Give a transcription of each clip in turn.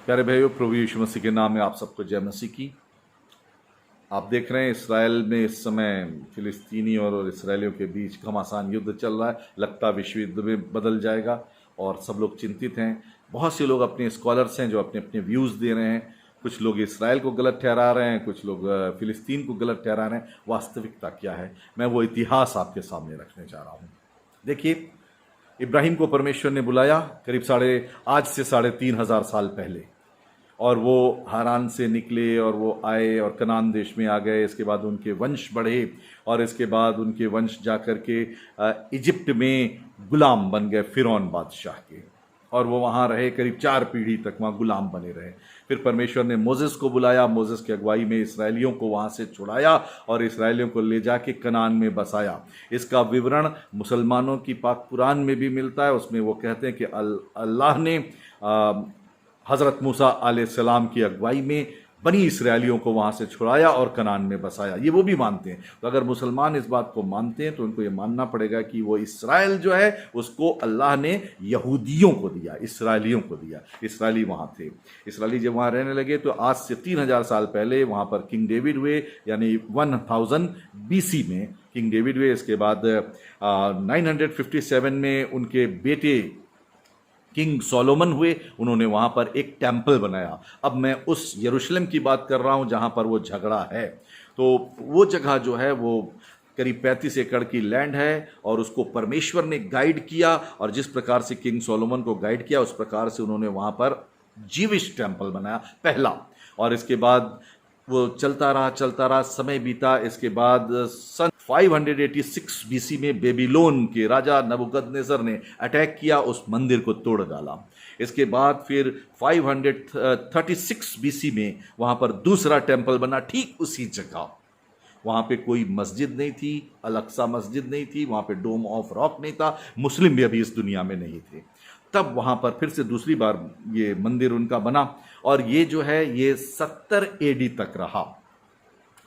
प्यारे भाइयों, प्रभु यीशु मसीह के नाम में आप सबको जय मसीह की। आप देख रहे हैं इसराइल में इस समय फिलिस्तीनी और इसराइलियों के बीच घमासान युद्ध चल रहा है। लगता विश्व युद्ध में बदल जाएगा और सब लोग चिंतित हैं। बहुत से लोग अपने स्कॉलर्स हैं जो अपने अपने व्यूज़ दे रहे हैं। कुछ लोग इसराइल को गलत ठहरा रहे हैं, कुछ लोग फिलिस्तीन को गलत ठहरा रहे हैं। वास्तविकता क्या है, मैं वो इतिहास आपके सामने रखने जा रहा हूँ। देखिए, इब्राहिम को परमेश्वर ने बुलाया करीब आज से 3,500 साल पहले, और वो हारान से निकले और वो आए और कनान देश में आ गए। इसके बाद उनके वंश बढ़े और इसके बाद उनके वंश जाकर के इजिप्ट में गुलाम बन गए फिरौन बादशाह के, और वो वहाँ रहे करीब 4 पीढ़ी तक वहाँ गुलाम बने रहे। फिर परमेश्वर ने मोसेस को बुलाया, मोसेस की अगुवाई में इसराइलियों को वहाँ से छुड़ाया और इसराइलियों को ले जाके कनान में बसाया। इसका विवरण मुसलमानों की पाक कुरान में भी मिलता है। उसमें वो कहते हैं कि अल्लाह ने हज़रत मूसा अलैहिस्सलाम की अगुवाई में बनी इसराइलियों को वहाँ से छुड़ाया और कनान में बसाया। ये वो भी मानते हैं। तो अगर मुसलमान इस बात को मानते हैं तो उनको ये मानना पड़ेगा कि वो इसराइल जो है उसको अल्लाह ने यहूदियों को दिया, इसराइलियों को दिया। इसराइली वहाँ थे। इसराइली जब वहाँ रहने लगे तो आज से 3,000 साल पहले वहाँ पर किंग डेविड हुए, यानी 1000 BC में किंग डेविड हुए। इसके बाद 957 में उनके बेटे किंग सोलोमन हुए। उन्होंने वहाँ पर एक टेम्पल बनाया। अब मैं उस यरूशलेम की बात कर रहा हूँ जहाँ पर वो झगड़ा है। तो वो जगह जो है वो करीब 35 एकड़ की लैंड है और उसको परमेश्वर ने गाइड किया, और जिस प्रकार से किंग सोलोमन को गाइड किया उस प्रकार से उन्होंने वहाँ पर जीविश टेम्पल बनाया पहला। और इसके बाद वो चलता रहा, समय बीता। इसके बाद सन 586 BC में बेबीलोन के राजा नबूकदनेस्सर ने अटैक किया, उस मंदिर को तोड़ डाला। इसके बाद फिर 536 BC में वहाँ पर दूसरा टेम्पल बना, ठीक उसी जगह। वहाँ पे कोई मस्जिद नहीं थी, अल-अक्सा मस्जिद नहीं थी, वहाँ पे डोम ऑफ रॉक नहीं था, मुस्लिम भी अभी इस दुनिया में नहीं थे। तब वहाँ पर फिर से दूसरी बार ये मंदिर उनका बना, और ये जो है ये 70 AD तक रहा।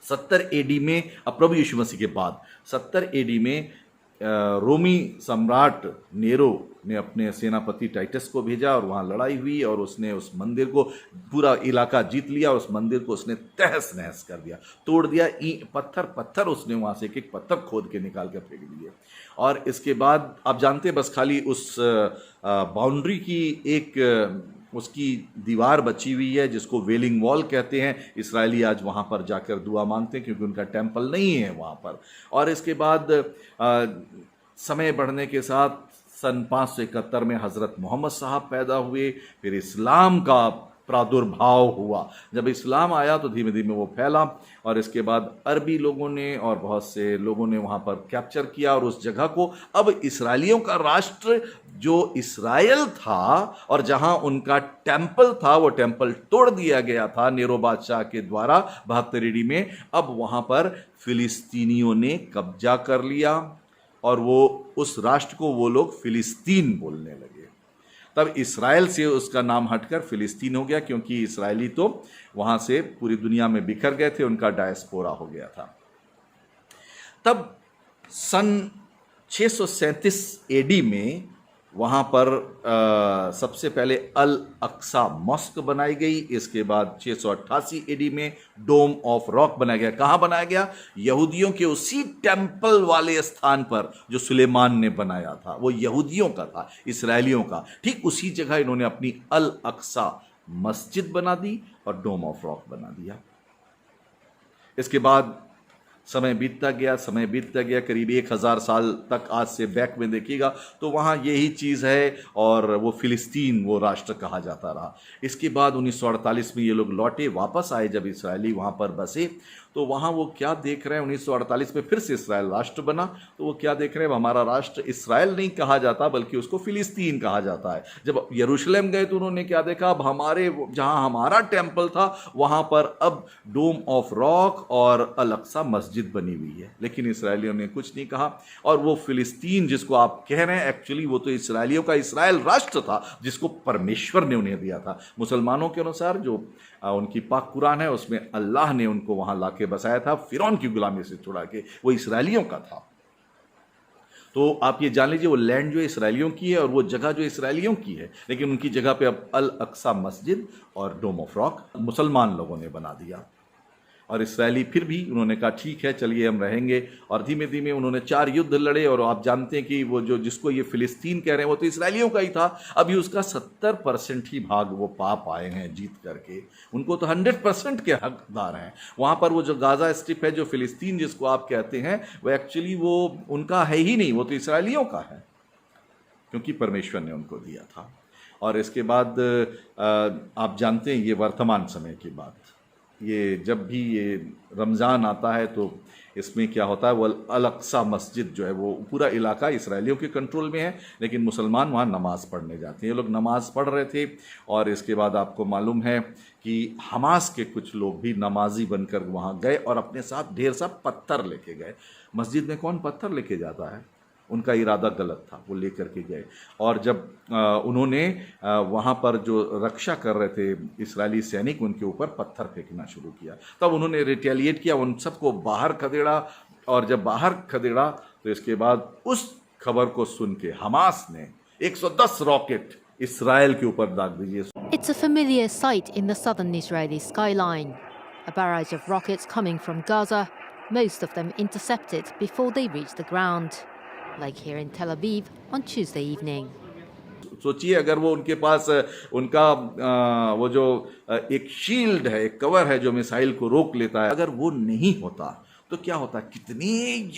70 AD में, अब प्रभु यीशु मसीह के बाद 70 AD में रोमी सम्राट नेरो ने अपने सेनापति टाइटस को भेजा और वहाँ लड़ाई हुई और उसने उस मंदिर को, पूरा इलाका जीत लिया। उस मंदिर को उसने तहस नहस कर दिया, तोड़ दिया। पत्थर उसने वहाँ से एक पत्थर खोद के निकाल कर फेंक दिए। और इसके बाद आप जानते हैं, बस खाली उस बाउंड्री की एक उसकी दीवार बची हुई है जिसको वेलिंग वॉल कहते हैं। इसराइली आज वहाँ पर जाकर दुआ मांगते हैं क्योंकि उनका टेम्पल नहीं है वहाँ पर। और इसके बाद समय बढ़ने के साथ सन 571 में हज़रत मोहम्मद साहब पैदा हुए। फिर इस्लाम का प्रादुर्भाव हुआ। जब इस्लाम आया तो धीमे धीमे वो फैला, और इसके बाद अरबी लोगों ने और बहुत से लोगों ने वहाँ पर कैप्चर किया और उस जगह को अब इसराइलियों का राष्ट्र जो इसराइल था और जहाँ उनका टेम्पल था, वो टेम्पल तोड़ दिया गया था नेरो बादशाह के द्वारा 72 AD में। अब वहाँ पर फिलिस्तीनियों ने कब्जा कर लिया और वो उस राष्ट्र को वो लोग फिलिस्तीन बोलने लगे। तब इसराइल से उसका नाम हटकर फिलिस्तीन हो गया, क्योंकि इसराइली तो वहाँ से पूरी दुनिया में बिखर गए थे, उनका डायस्पोरा हो गया था। तब सन 637 AD में वहाँ पर सबसे पहले अल अक्सा मॉस्क बनाई गई। इसके बाद 688 AD में डोम ऑफ रॉक बनाया गया। कहाँ बनाया गया? यहूदियों के उसी टेम्पल वाले स्थान पर जो सुलेमान ने बनाया था, वो यहूदियों का था, इसराइलियों का। ठीक उसी जगह इन्होंने अपनी अल अक्सा मस्जिद बना दी और डोम ऑफ रॉक बना दिया। इसके बाद समय बीतता गया, करीब 1000 साल तक आज से बैक में देखिएगा तो वहाँ यही चीज़ है, और वो फिलिस्तीन वो राष्ट्र कहा जाता रहा। इसके बाद 1948 में ये लोग लौटे, वापस आए। जब इसराइली वहाँ पर बसे तो वहाँ वो क्या देख रहे हैं, 1948 में फिर से इसराइल राष्ट्र बना, तो वो क्या देख रहे हैं, हमारा राष्ट्र इसराइल नहीं कहा जाता बल्कि उसको फिलिस्तीन कहा जाता है। जब यरूशलेम गए तो उन्होंने क्या देखा, अब हमारे जहाँ हमारा टेम्पल था वहाँ पर अब डोम ऑफ रॉक और अल-अक्सा मस्जिद बनी हुई है। लेकिन इसराइलियों ने कुछ नहीं कहा, और वो फिलिस्तीन जिसको आप कह रहे हैं, एक्चुअली वो तो इसराइलियों का इसराइल राष्ट्र था जिसको परमेश्वर ने उन्हें दिया था। मुसलमानों के अनुसार जो उनकी पाक कुरान है उसमें अल्लाह ने उनको वहाँ लाके बसाया था फिरौन की गुलामी से छुड़ा के, वो इसराइलियों का था। तो आप ये जान लीजिए वो लैंड जो इसराइलियों की है और वो जगह जो इसराइलियों की है, लेकिन उनकी जगह पे अब अल अक्सा मस्जिद और डोम ऑफ रॉक मुसलमान लोगों ने बना दिया। और इसराइली फिर भी उन्होंने कहा ठीक है चलिए हम रहेंगे, और धीमे धीमे उन्होंने 4 युद्ध लड़े। और आप जानते हैं कि वो जो जिसको ये फिलिस्तीन कह रहे हैं वो तो इसराइलियों का ही था। अभी उसका 70% ही भाग वो पा पाए हैं जीत करके, उनको तो 100% के हकदार हैं। वहाँ पर वो जो गाजा स्ट्रिप है, जो फिलिस्तीन जिसको आप कहते हैं, वो एक्चुअली वो उनका है ही नहीं, वो तो इसराइलियों का है, क्योंकि परमेश्वर ने उनको दिया था। और इसके बाद आप जानते हैं ये वर्तमान समय की बात, ये जब भी ये रमज़ान आता है तो इसमें क्या होता है, वो अल अक्सा मस्जिद जो है वो पूरा इलाका इसराइलियों के कंट्रोल में है, लेकिन मुसलमान वहाँ नमाज़ पढ़ने जाते हैं। ये लोग नमाज़ पढ़ रहे थे, और इसके बाद आपको मालूम है कि हमास के कुछ लोग भी नमाजी बनकर वहाँ गए और अपने साथ ढेर सा पत्थर लेके गए। मस्जिद में कौन पत्थर लेके जाता है, उनका इरादा गलत था, वो लेकर के गए। और जब उन्होंने वहाँ पर जो रक्षा कर रहे थे इस्राएली सैनिक, उनके ऊपर पत्थर फेंकना शुरू किया, तब उन्होंने रिटेलिएट किया, उन सबको बाहर खदेड़ा। और जब बाहर खदेड़ा तो इसके बाद उस खबर को सुन के हमास ने 110 रॉकेट इसराइल के ऊपर दाग दीजिए। It's a familiar sight in the southern Israeli skyline. A barrage of rockets coming from Gaza, most of them intercepted before they reach the ground. Like here in Tel Aviv on Tuesday evening. सोचिए अगर वो उनके पास उनका वो जो एक shield है, एक कवर है जो मिसाइल को रोक लेता है, अगर वो नहीं होता तो क्या होता, कितने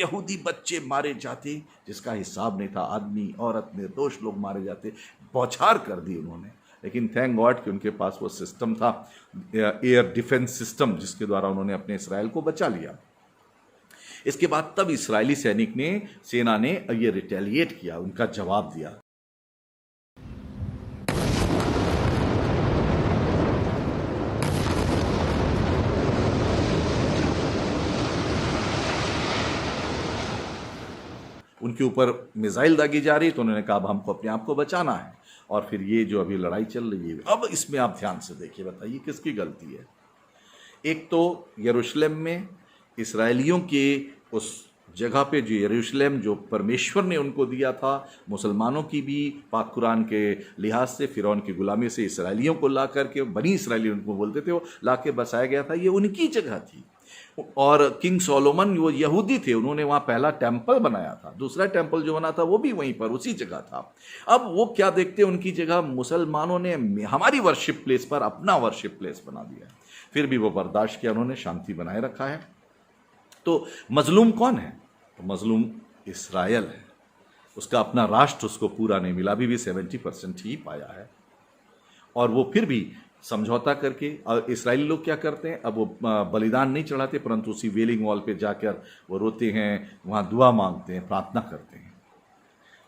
यहूदी बच्चे मारे जाते जिसका हिसाब नहीं था, आदमी औरत निर्दोष लोग मारे जाते, बौछार कर दी उन्होंने। लेकिन थैंक गॉड कि उनके पास वो सिस्टम था, एयर डिफेंस सिस्टम, जिसके द्वारा उन्होंने अपने इसराइल को बचा लिया। इसके बाद तब इस्राएली सैनिक ने, सेना ने ये रिटेलिएट किया, उनका जवाब दिया। उनके ऊपर मिसाइल दागी जा रही, तो उन्होंने कहा अब हमको अपने आप को बचाना है। और फिर ये जो अभी लड़ाई चल रही है, अब इसमें आप ध्यान से देखिए, बताइए किसकी गलती है। एक तो यरूशलेम में इस्राएलियों के उस जगह पे, जो यरूशलेम जो परमेश्वर ने उनको दिया था, मुसलमानों की भी पाक कुरान के लिहाज से फिरौन की गुलामी से इसराइलियों को ला करके, बनी इसराइली उनको बोलते थे, वो ला के बसाया गया था, ये उनकी जगह थी। और किंग सोलोमन वो यहूदी थे, उन्होंने वहाँ पहला टेम्पल बनाया था, दूसरा टेम्पल जो बना था वो भी वहीं पर उसी जगह था। अब वो क्या देखते, उनकी जगह मुसलमानों ने हमारी वर्शिप प्लेस पर अपना वर्शिप प्लेस बना दिया। फिर भी वो बर्दाश्त किया, उन्होंने शांति बनाए रखा है। तो मजलूम कौन है, तो मजलूम इसराइल है, उसका अपना राष्ट्र उसको पूरा नहीं मिला, अभी भी 70% ही पाया है। और वो फिर भी समझौता करके, इसराइली लोग क्या करते हैं, अब वो बलिदान नहीं चढ़ाते, परंतु उसी वेलिंग वॉल पे जाकर वो रोते हैं, वहाँ दुआ मांगते हैं, प्रार्थना करते हैं,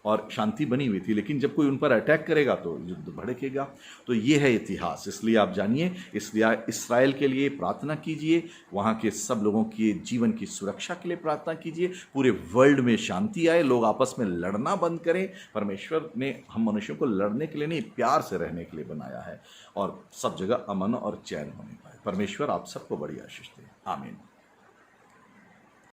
और शांति बनी हुई थी। लेकिन जब कोई उन पर अटैक करेगा तो युद्ध भड़केगा। तो ये है इतिहास, इसलिए आप जानिए, इसलिए इस्राएल के लिए प्रार्थना कीजिए, वहाँ के सब लोगों के जीवन की सुरक्षा के लिए प्रार्थना कीजिए, पूरे वर्ल्ड में शांति आए, लोग आपस में लड़ना बंद करें। परमेश्वर ने हम मनुष्यों को लड़ने के लिए नहीं, प्यार से रहने के लिए बनाया है, और सब जगह अमन और चैन होने पाए। परमेश्वर आप सबको बड़ी आशीष दे। आमीन।